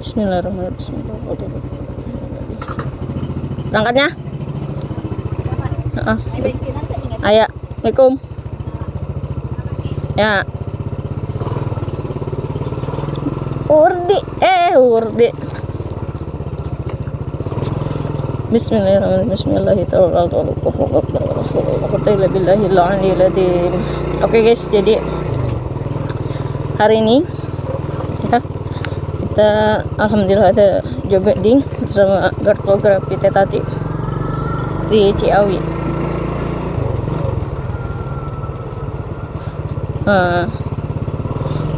Bismillahirrahmanirrahim. Berangkatnya? Ayo, Assalamualaikum. Ya. Urdi. Bismillahirrahmanirrahim. Oke guys, jadi hari ini ya, kita alhamdulillah ada job wedding bersama kartografi Tati di Ciawi.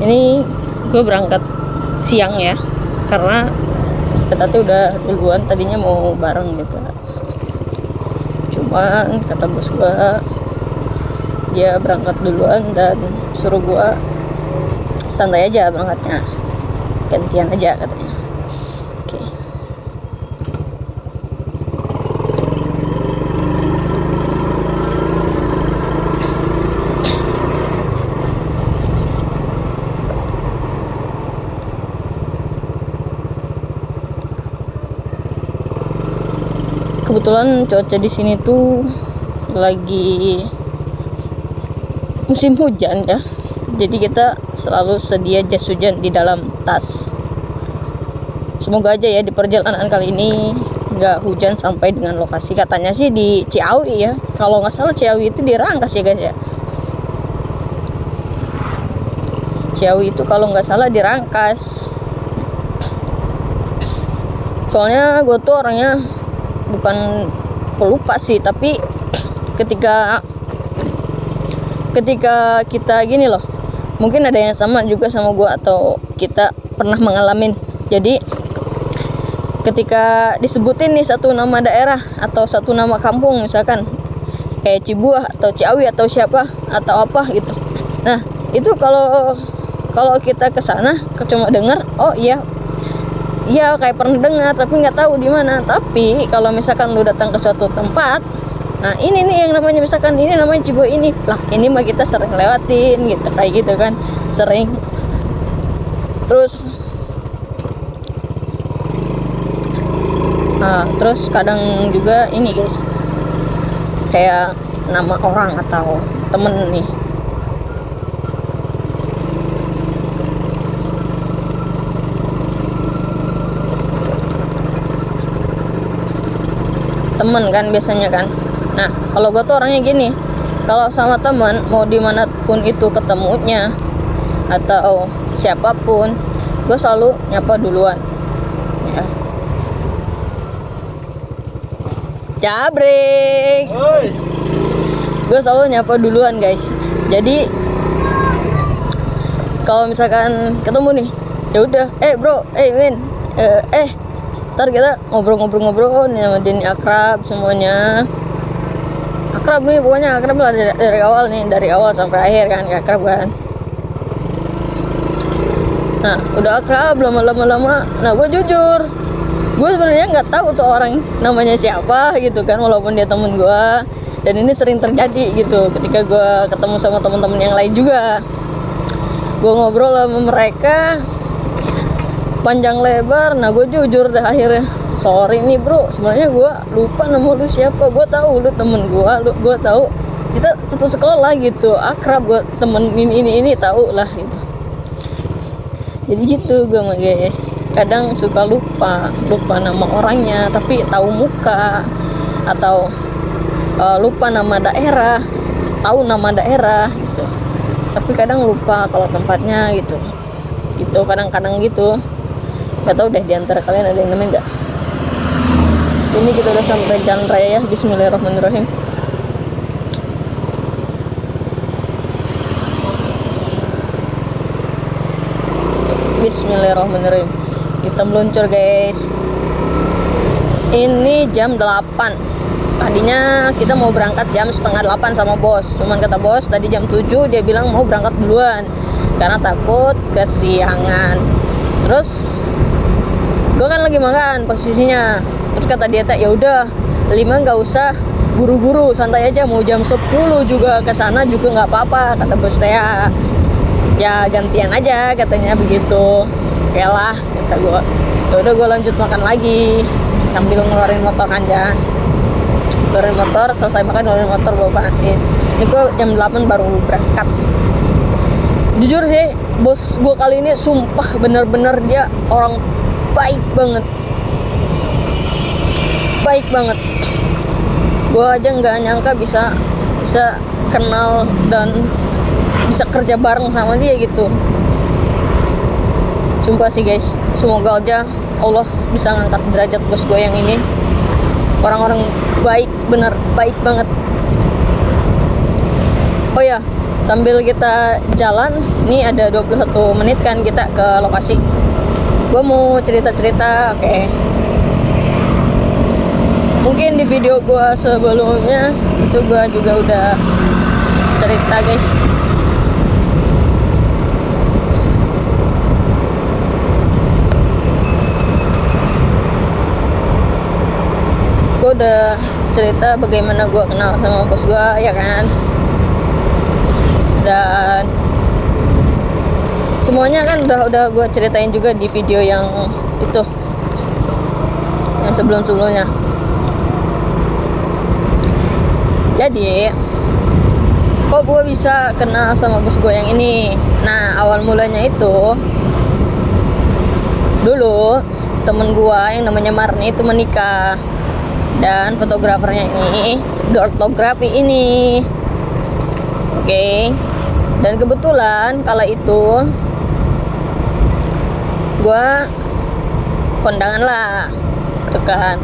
Ini gue berangkat siang ya, karena Tati udah duluan, tadinya mau bareng gitu. Cuman kata bos gue dia berangkat duluan dan suruh gue santai aja berangkatnya, gantian aja katanya. Oke. Kebetulan cuaca di sini tuh lagi musim hujan ya, jadi kita selalu sedia jas hujan di dalam tas. Semoga aja ya di perjalanan kali ini nggak hujan sampai dengan lokasi. Katanya sih di Ciawi ya, kalau nggak salah Ciawi itu di Rangkas ya guys ya. Ciawi itu kalau nggak salah di Rangkas. Soalnya gue tuh orangnya bukan pelupa sih, tapi ketika kita gini loh, mungkin ada yang sama juga sama gua atau kita pernah mengalamin. Jadi ketika disebutin nih satu nama daerah atau satu nama kampung, misalkan kayak Cibuah atau Ciawi atau siapa atau apa gitu, nah itu kalau kita kesana cuma dengar oh iya kayak pernah dengar tapi nggak tahu di mana. Tapi kalau misalkan lu datang ke suatu tempat, nah ini nih yang namanya misalkan ini namanya Cibuah ini lah, ini mah kita sering lewatin gitu, kayak gitu kan, sering. Terus kadang juga ini guys, kayak nama orang atau temen nih, temen kan biasanya kan. Nah kalau gue tuh orangnya gini, kalau sama teman mau dimanapun itu ketemunya atau siapapun, gue selalu nyapa duluan ya. Jabrik, gue selalu nyapa duluan guys. Jadi kalau misalkan ketemu nih, ya udah bro, Win, ntar kita ngobrol-ngobrol nih sama Dini, akrab semuanya, akrab nih pokoknya, akrab lah dari awal sampai akhir kan, akrab kan. Nah udah akrab lama, nah gue jujur, gue sebenarnya nggak tahu tuh orang namanya siapa gitu kan, walaupun dia temen gue. Dan ini sering terjadi gitu ketika gue ketemu sama teman-teman yang lain juga, gue ngobrol sama mereka panjang lebar. Nah gue jujur dah akhirnya, sorry nih bro, sebenarnya gue lupa nama lu siapa. Gue tahu lu temen gue tahu kita satu sekolah gitu, akrab, gue temen ini tahu lah gitu. Jadi gitu gue mah guys, kadang suka lupa nama orangnya tapi tahu muka, atau lupa nama daerah, tahu nama daerah gitu, tapi kadang lupa kalau tempatnya gitu kadang-kadang gitu. Gak tau deh diantara kalian ada yang nemen gak. Ini kita udah sampai jalan raya ya. Bismillahirrahmanirrahim. Bismillahirrahmanirrahim. Kita meluncur guys. Ini jam 8. Tadinya kita mau berangkat jam setengah 8 sama bos, cuman kata bos tadi jam 7 dia bilang mau berangkat duluan karena takut kesiangan. Terus gue kan lagi makan posisinya, terus kata dia ya udah 5 nggak usah buru-buru, santai aja, mau jam 10 juga kesana juga nggak apa-apa, kata bos ya gantian aja katanya begitu. Oke lah kata gue. Ya udah gue lanjut makan lagi sambil ngeluarin motor aja. Ngeluarin motor, selesai makan ngeluarin motor, gue panasin. Ini gue jam 8 baru berangkat. Jujur sih, bos gue kali ini sumpah bener-bener dia orang baik banget. Baik banget. Gue aja nggak nyangka bisa kenal dan bisa kerja bareng sama dia gitu. Sumpah sih guys, semoga aja Allah bisa ngangkat derajat bos gue yang ini. Orang-orang baik, bener baik banget. Oh ya, sambil kita jalan, ini ada 21 menit kan kita ke lokasi. Gue mau cerita-cerita, oke. Mungkin di video gue sebelumnya itu gue juga udah cerita guys. Gue udah cerita bagaimana gue kenal sama bos gue, ya kan. Dan semuanya kan udah gue ceritain juga di video yang itu, yang sebelumnya. Jadi kok gue bisa kenal sama bos gue yang ini? Nah, awal mulanya itu dulu temen gue yang namanya Marni itu menikah, dan fotografernya ini ortografi ini. Oke. Dan kebetulan kala itu gue kondangan lah, tuh kan,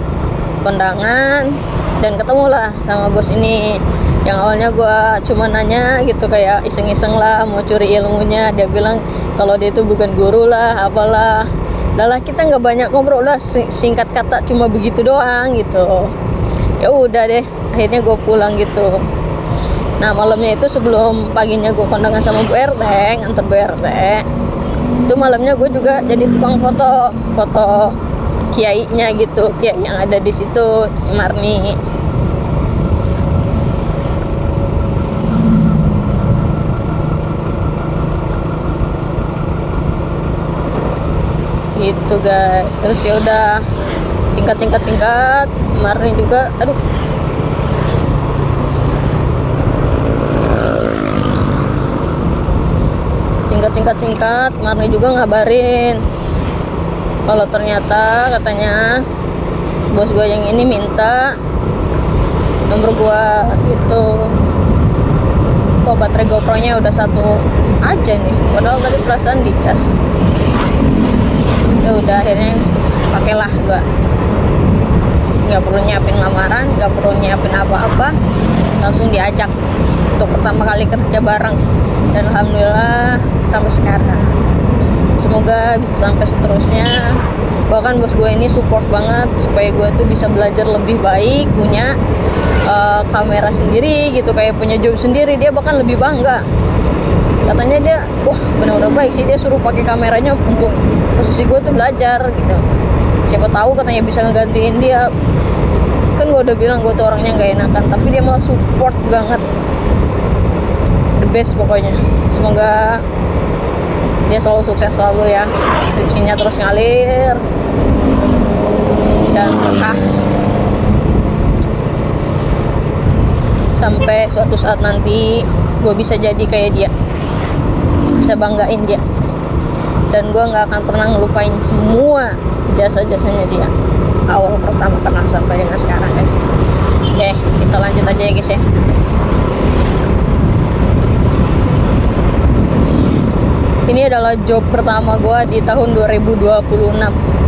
kondangan, dan ketemulah sama bos ini. Yang awalnya gue cuma nanya gitu, kayak iseng-iseng lah, mau curi ilmunya. Dia bilang kalau dia itu bukan guru lah, apalah. Lah kita nggak banyak ngobrol lah, singkat kata cuma begitu doang gitu. Ya udah deh, akhirnya gue pulang gitu. Nah, malamnya itu sebelum paginya gue kondangan sama Bu RT, nganter Bu RT, itu malamnya gue juga jadi tukang foto kiainya gitu, kiai yang ada di situ, si Marni. Gitu guys. Terus ya udah singkat Marni juga singkat Marni juga ngabarin kalau ternyata katanya bos gue yang ini minta nomor gue gitu. Kok baterai GoPro nya udah 1 aja nih, padahal tadi perasaan dicas. Ya udah akhirnya pakailah gua. Nggak perlu nyiapin lamaran, nggak perlu nyiapin apa-apa, langsung diajak untuk pertama kali kerja bareng. Dan alhamdulillah sampai sekarang. Semoga bisa sampai seterusnya. Bahkan bos gue ini support banget supaya gue tuh bisa belajar lebih baik, punya kamera sendiri gitu, kayak punya job sendiri. Dia bahkan lebih bangga. Katanya dia, wah benar-benar baik sih, dia suruh pakai kameranya untuk posisi gue tuh belajar gitu. Siapa tahu katanya bisa ngegantiin dia. Kan gue udah bilang gue tuh orangnya nggak enakan, tapi dia malah support banget. The best pokoknya. Semoga dia selalu sukses selalu ya, rezekinya terus ngalir dan berkah sampai suatu saat nanti gue bisa jadi kayak dia, bisa banggain dia, dan gue nggak akan pernah ngelupain semua jasa-jasanya dia awal pertama kenal sampai dengan sekarang guys. Oke, kita lanjut aja ya guys ya. Ini adalah job pertama gue di tahun 2026.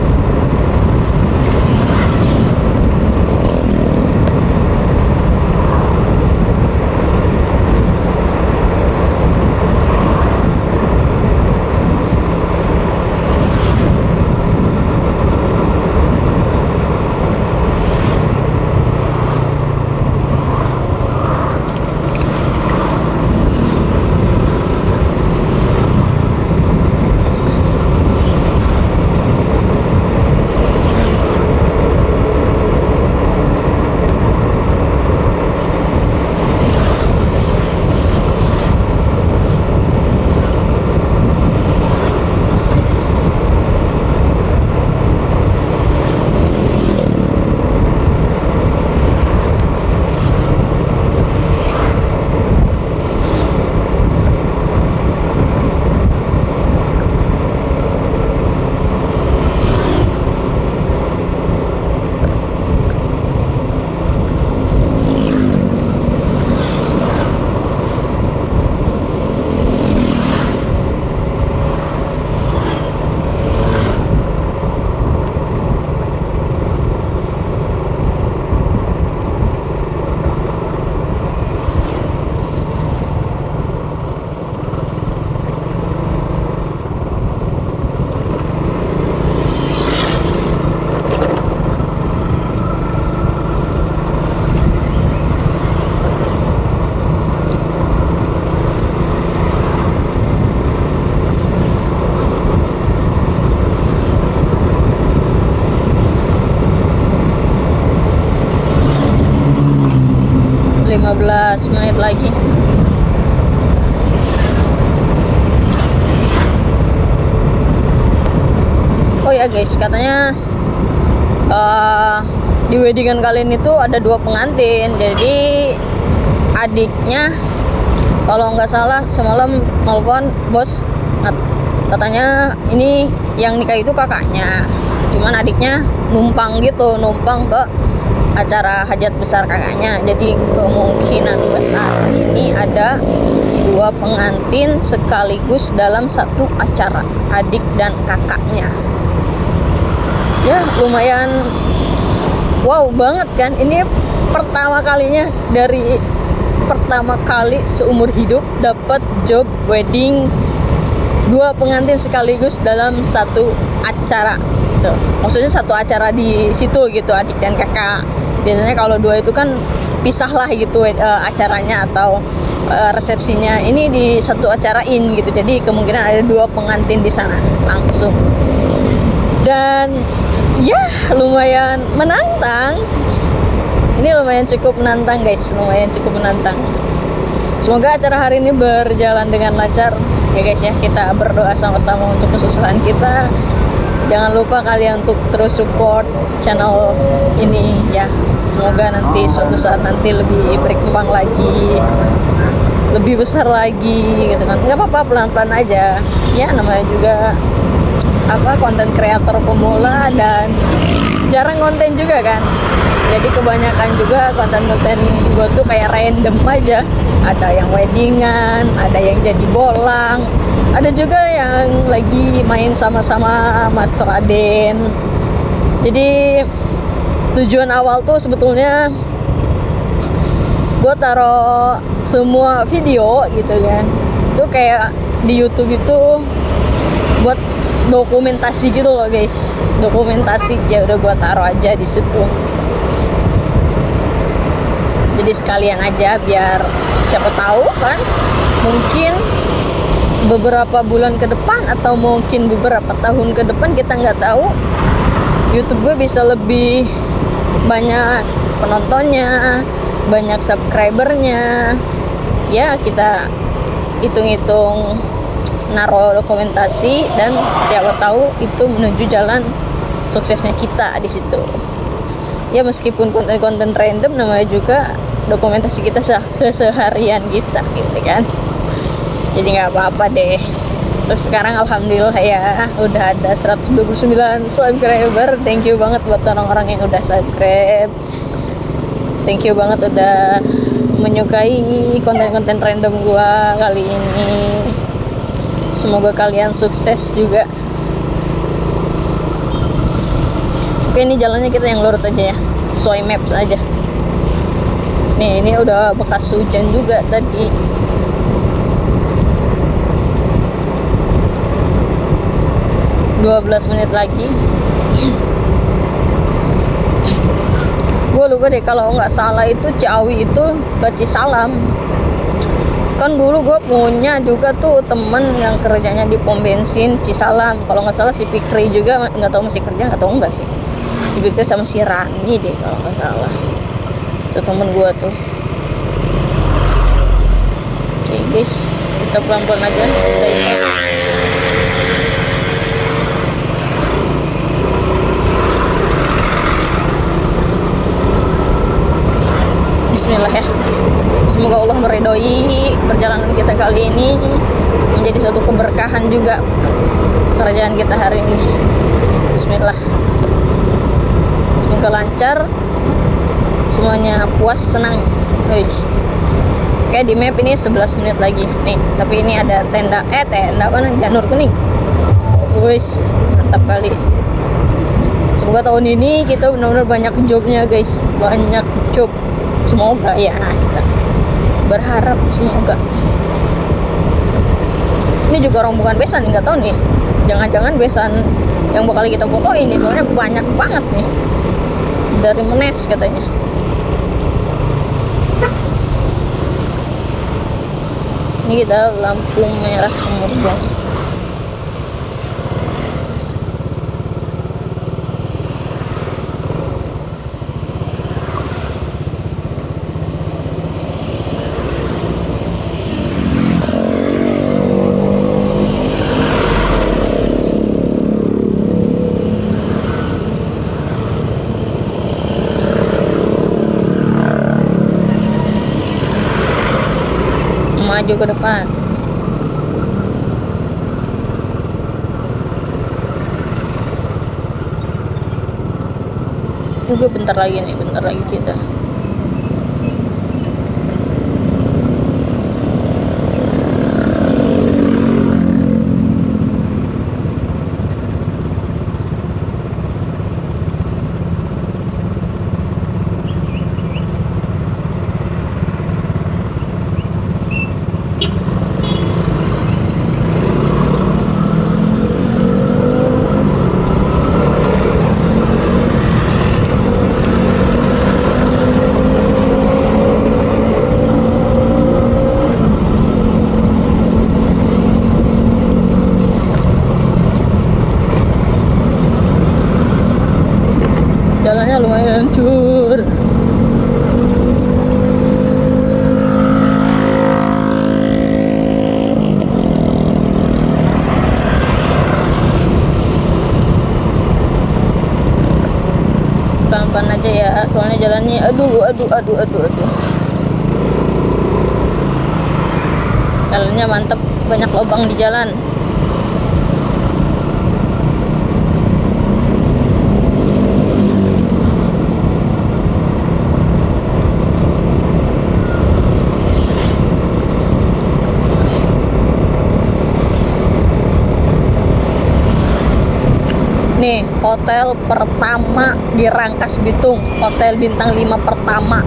15 menit lagi. Oh ya guys, katanya di weddingan kali ini tuh ada 2 pengantin. Jadi adiknya kalau nggak salah semalam nelfon bos, katanya ini yang nikah itu kakaknya, cuman adiknya numpang ke acara hajat besar kakaknya. Jadi kemungkinan besar ini ada 2 pengantin sekaligus dalam satu acara, adik dan kakaknya. Ya lumayan wow banget kan, ini pertama kali seumur hidup dapat job wedding 2 pengantin sekaligus dalam satu acara gitu. Maksudnya satu acara di situ gitu, adik dan kakak. Biasanya kalau 2 itu kan pisah lah gitu acaranya atau resepsinya. Ini di satu acarain gitu. Jadi kemungkinan ada 2 pengantin di sana langsung. Dan ya lumayan menantang. Ini lumayan cukup menantang guys, lumayan cukup menantang. Semoga acara hari ini berjalan dengan lancar ya guys ya. Kita berdoa sama-sama untuk kesuksesan kita. Jangan lupa kalian untuk terus support channel ini ya. Semoga nanti suatu saat nanti lebih berkembang lagi, lebih besar lagi gitu kan. Nggak apa-apa, pelan-pelan aja ya, namanya juga konten kreator pemula dan jarang konten juga kan. Jadi kebanyakan juga konten-konten gue tuh kayak random aja. Ada yang weddingan, ada yang jadi bolang, ada juga yang lagi main sama-sama Mas Raden. Jadi tujuan awal tuh sebetulnya gue taruh semua video gitu kan, itu kayak di YouTube itu buat dokumentasi gitu loh guys, dokumentasi. Ya udah gue taruh aja di situ. Jadi sekalian aja biar siapa tahu kan, mungkin beberapa bulan ke depan atau mungkin beberapa tahun ke depan, kita nggak tahu, YouTube gue bisa lebih banyak penontonnya, banyak subscribernya. Ya kita hitung-hitung naruh dokumentasi dan siapa tahu itu menuju jalan suksesnya kita di situ. Ya meskipun konten-konten random, namanya juga dokumentasi kita seharian kita gitu kan. Jadi nggak apa-apa deh. Terus sekarang alhamdulillah ya udah ada 129 subscriber. Thank you banget buat orang-orang yang udah subscribe. Thank you banget udah menyukai konten-konten random gua kali ini. Semoga kalian sukses juga. Oke, ini jalannya kita yang lurus aja ya, sesuai maps aja. Nih, ini udah bekas hujan juga tadi. ...12 menit lagi. Gue lupa deh, kalau nggak salah itu Ciawi itu ke Cisalam. Kan dulu gue punya juga tuh temen yang kerjanya di pom bensin Cisalam. Kalau nggak salah si Fikri juga, nggak tahu masih kerja atau enggak sih. Si Fikri sama si Rani deh kalau nggak salah. Itu temen gue tuh. Oke guys, kita pelan-pelan aja, stay safe. Bismillah ya. Semoga Allah meridhoi perjalanan kita kali ini, menjadi suatu keberkahan juga kerjaan kita hari ini. Bismillah. Semoga lancar, semuanya puas, senang. Oke, di map ini 11 menit lagi nih, tapi ini ada tenda mana, janur kuning. Wis, mantap kali. Semoga tahun ini kita benar-benar banyak jobnya guys, banyak job. Semoga ya, kita berharap semoga. Ini juga rombongan besan, nggak tahu nih, jangan-jangan besan yang bakal kita fotoin nih, soalnya banyak banget nih dari Menes katanya. Ini kita lampu merah Sumurjong. maju ke depan. Juga bentar lagi kita. Jalannya lumayan hancur. Pelan-pelan aja ya, soalnya jalannya aduh. Jalannya mantep, banyak lubang di jalan. Nih, hotel pertama di Rangkas Bitung, hotel bintang 5 pertama.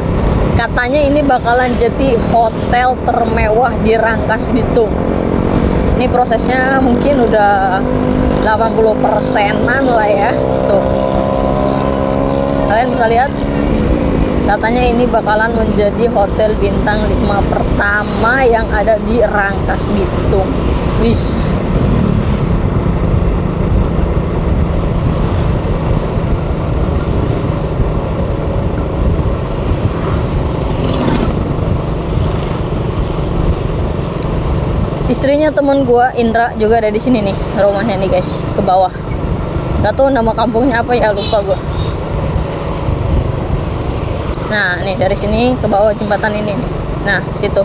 Katanya ini bakalan jadi hotel termewah di Rangkas Bitung. Ini prosesnya mungkin udah 80%-an lah ya. Tuh. Kalian bisa lihat. Katanya ini bakalan menjadi hotel bintang 5 pertama yang ada di Rangkas Bitung. Wis. Istrinya temen gua, Indra, juga ada di sini nih, rumahnya nih guys, ke bawah. Gak tau nama kampungnya apa ya, lupa gua. Nah, nih dari sini ke bawah jembatan ini nih. Nah, situ.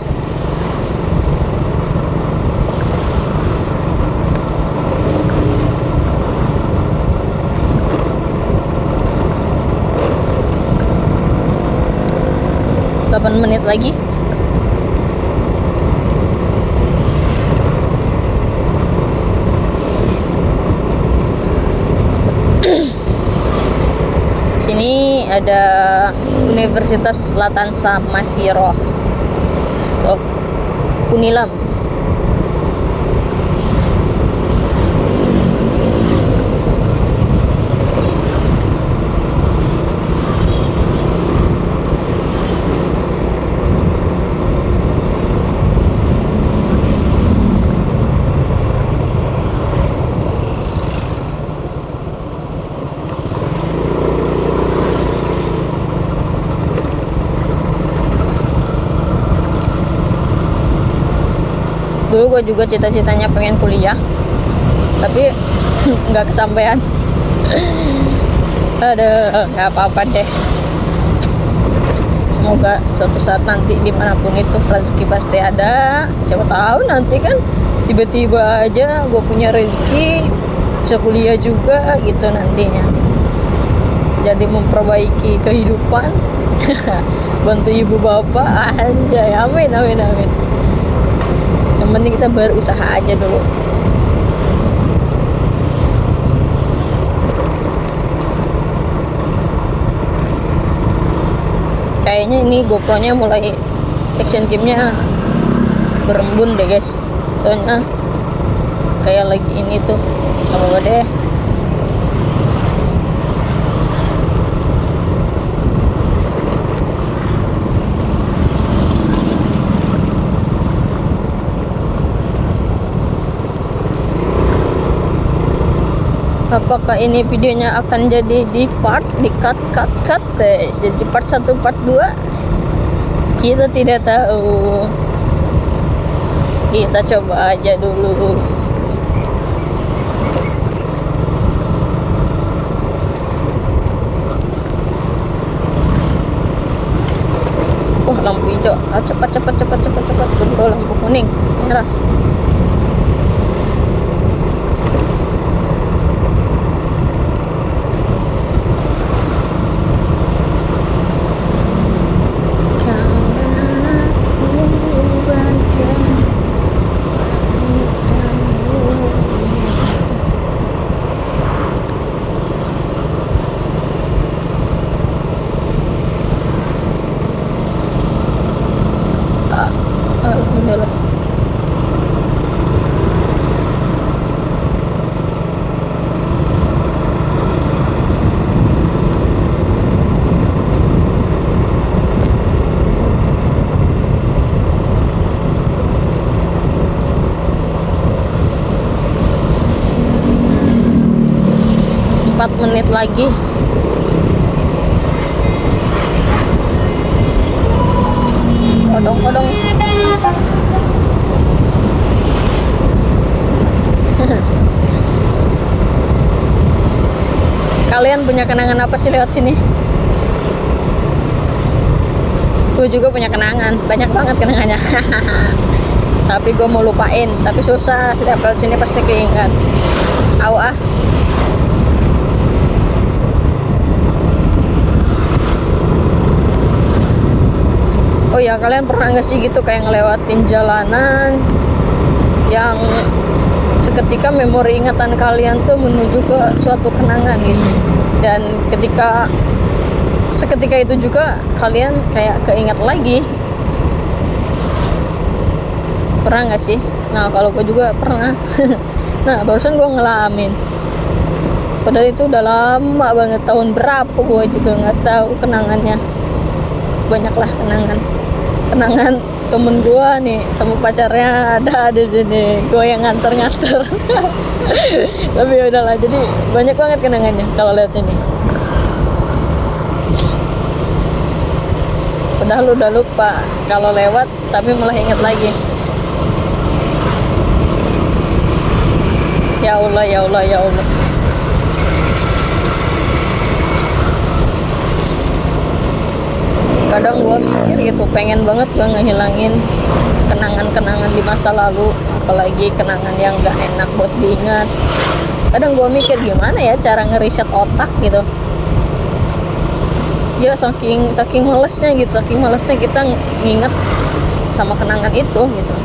Delapan menit lagi. Sini ada Universitas Selatan Samasiroh. Oh, Unilam. Dulu gue juga cita-citanya pengen kuliah, tapi nggak kesampaian. Aduh, nggak apa-apa deh. Semoga suatu saat nanti dimanapun itu rezeki pasti ada. Siapa tahu nanti kan tiba-tiba aja gue punya rezeki bisa kuliah juga gitu nantinya. Jadi memperbaiki kehidupan, bantu ibu bapak, anjay, amin. Yang penting kita berusaha aja dulu. Kayaknya ini GoPro-nya mulai action game-nya berembun deh guys. Soalnya kayak lagi ini tuh, gak apa-apa deh. Apakah ini videonya akan jadi di cut deh, jadi part 1 part 2? Kita tidak tahu. Kita coba aja dulu. lampu hijau. Cepat cepat cepat cepat cepat. Keburu lampu kuning, merah. Alhamdulillah. Empat menit lagi. Odong-odong. Kalian punya kenangan apa sih lewat sini? Gue juga punya kenangan, banyak banget kenangannya. Tapi gue mau lupain, tapi susah. Setiap lewat sini pasti keingat. Ah. Oh ya, kalian pernah nggak sih gitu kayak ngelewatin jalanan yang seketika memori ingatan kalian tuh menuju ke suatu kenangan gitu, dan seketika itu juga kalian kayak keingat lagi. Pernah nggak sih? Nah, kalau gue juga pernah. Nah, barusan gue ngalamin, padahal itu udah lama banget, tahun berapa gue juga nggak tahu kenangannya. Banyaklah kenangan temen gue nih sama pacarnya ada di sini, gue yang nganter. Tapi ya udahlah, jadi banyak banget kenangannya kalau lihat sini. Padahal udah lupa kalau lewat, tapi malah ingat lagi. Ya Allah, ya Allah, ya Allah. Kadang gue mikir gitu, pengen banget gue ngehilangin kenangan-kenangan di masa lalu, apalagi kenangan yang gak enak buat diingat. Kadang gue mikir gimana ya cara ngeriset otak gitu. Ya saking malesnya gitu, kita nginget sama kenangan itu gitu.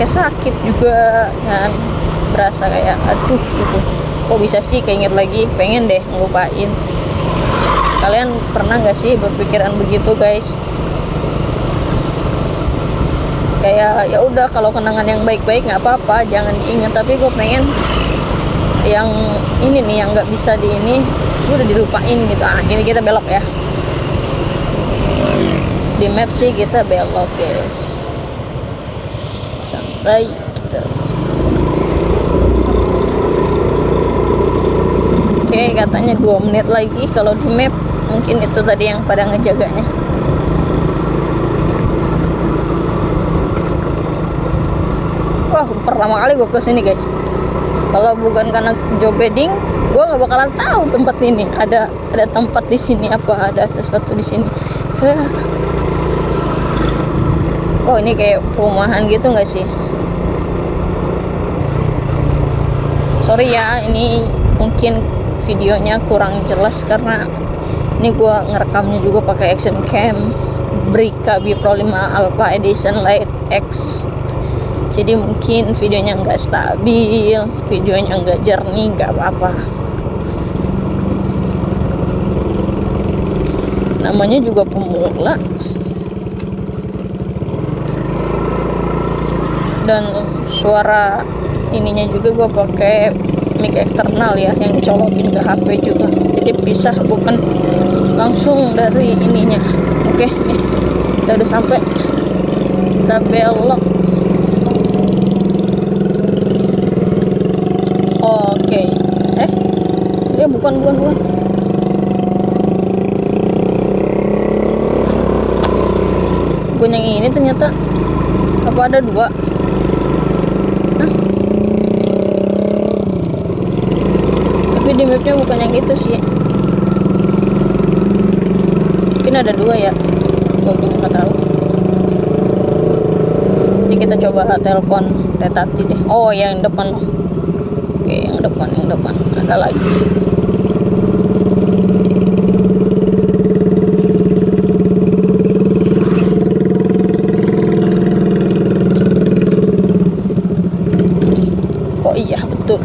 Kayak sakit juga kan, berasa kayak aduh gitu, kok bisa sih keinget lagi, pengen deh ngelupain. Kalian pernah gak sih berpikiran begitu, guys? Kayak ya udah, kalau kenangan yang baik-baik nggak apa-apa, jangan diingat, tapi gue pengen yang ini nih, yang nggak bisa di ini, gue udah dilupain gitu. Ini kita belok ya, di map sih kita belok, guys, sampai kita. Oke, katanya 2 menit lagi kalau di map. Mungkin itu tadi yang pada ngejaganya. Wah, pertama kali gue kesini, guys. Kalau bukan karena job wedding, gue nggak bakalan tahu tempat ini. Ada tempat di sini, apa ada sesuatu di sini. Oh, ini kayak perumahan gitu nggak sih? Sorry ya, ini mungkin videonya kurang jelas karena ini gue ngerekamnya juga pakai action cam Brika B Pro 5 Alpha Edition Lite X. Jadi mungkin videonya nggak stabil, videonya nggak jernih, nggak apa-apa. Namanya juga pemula. Dan suara ininya juga gue pakai mic eksternal ya, yang dicolokin ke HP juga, jadi pisah, bukan langsung dari ininya. Oke, nih kita udah sampai, kita belok. Oke, dia bukan yang ini ternyata. Apa ada 2? Tapi di mapnya bukan yang itu sih, mungkin ada 2 ya. gue juga nggak tahu. Jadi kita coba telepon Teh Tati deh. Oh yang depan. Oke yang depan ada lagi. Oh iya betul.